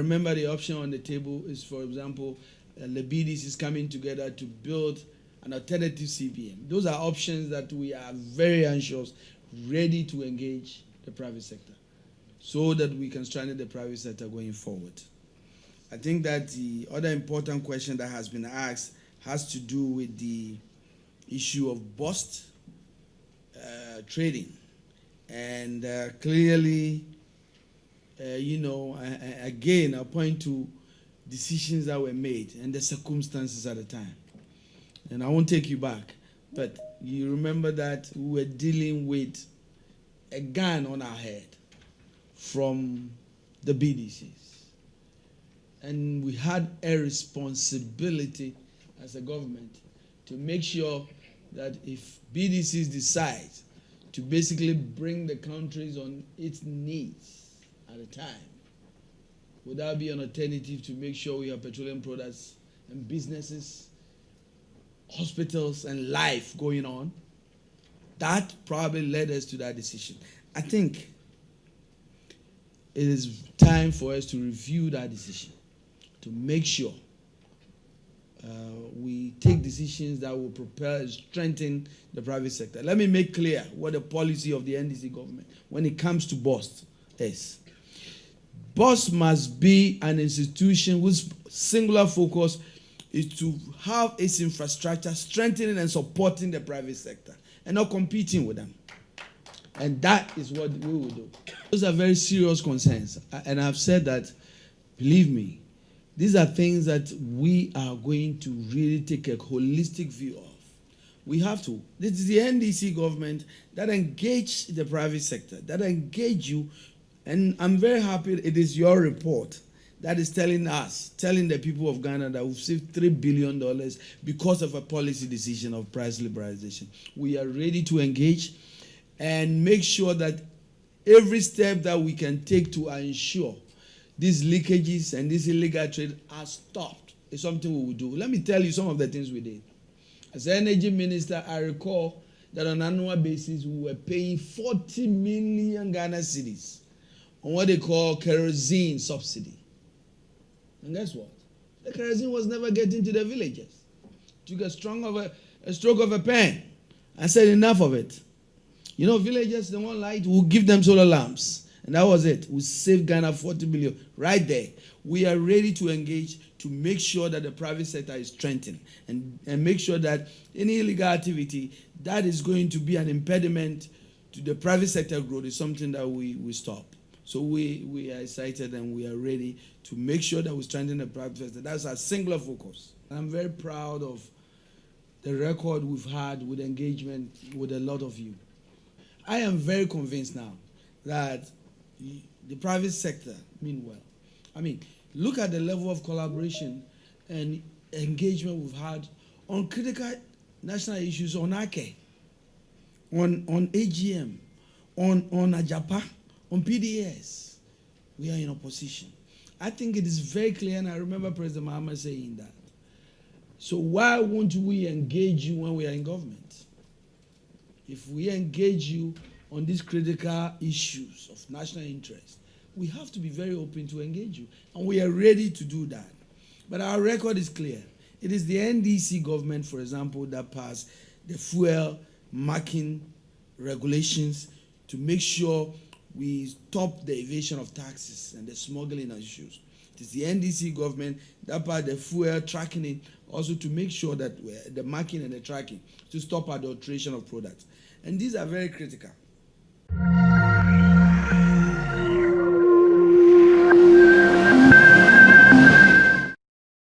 remember the option on the table is, for example, the BDCs coming together to build an alternative CBN. Those are options that we are very anxious, ready to engage the private sector so that we can strengthen the private sector going forward. I think that the other important question that has been asked has to do with the issue of bust trading. And clearly, again, I point to decisions that were made and the circumstances at the time. And I won't take you back, but you remember that we were dealing with a gun on our head from the BDCs. And we had a responsibility as a government to make sure that if BDCs decide to basically bring the countries on its needs at a time, would that be an alternative to make sure we have petroleum products and businesses, hospitals and life going on? That probably led us to that decision. I think it is time for us to review that decision, to make sure we take decisions that will propel and strengthen the private sector. Let me make clear what the policy of the NDC government when it comes to BOST is. BOST must be an institution whose singular focus is to have its infrastructure strengthening and supporting the private sector and not competing with them. And that is what we will do. Those are very serious concerns. And I've said that, believe me, these are things that we are going to really take a holistic view of. We have to. This is the NDC government that engaged the private sector, that engaged you. And I'm very happy it is your report that is telling us, telling the people of Ghana that we've saved $3 billion because of a policy decision of price liberalization. We are ready to engage and make sure that every step that we can take to ensure these leakages and this illegal trade are stopped is something we will do. Let me tell you some of the things we did. As an energy minister, I recall that on an annual basis, we were paying 40 million Ghana cedis on what they call kerosene subsidy. And guess what? The kerosene was never getting to the villages. Took a stroke of a pen and said enough of it. You know, villagers, they won't light, we'll give them solar lamps. And that was it. We saved Ghana 40 billion right there. We are ready to engage to make sure that the private sector is strengthened and make sure that any illegal activity that is going to be an impediment to the private sector growth is something that we stop. So we are excited and we are ready to make sure that we strengthen the private sector. That's our singular focus. And I'm very proud of the record we've had with engagement with a lot of you. I am very convinced now that the private sector mean well. I mean, look at the level of collaboration and engagement we've had on critical national issues, on AKE, on AGM, on AJAPA, on PDS. We are in opposition. I think it is very clear, and I remember President Mahama saying that. So why won't we engage you when we are in government? If we engage you on these critical issues of national interest, we have to be very open to engage you. And we are ready to do that. But our record is clear. It is the NDC government, for example, that passed the fuel marking regulations to make sure we stop the evasion of taxes and the smuggling issues. It is the NDC government that passed the fuel tracking also to make sure that the marking and the tracking to stop adulteration of products. And these are very critical.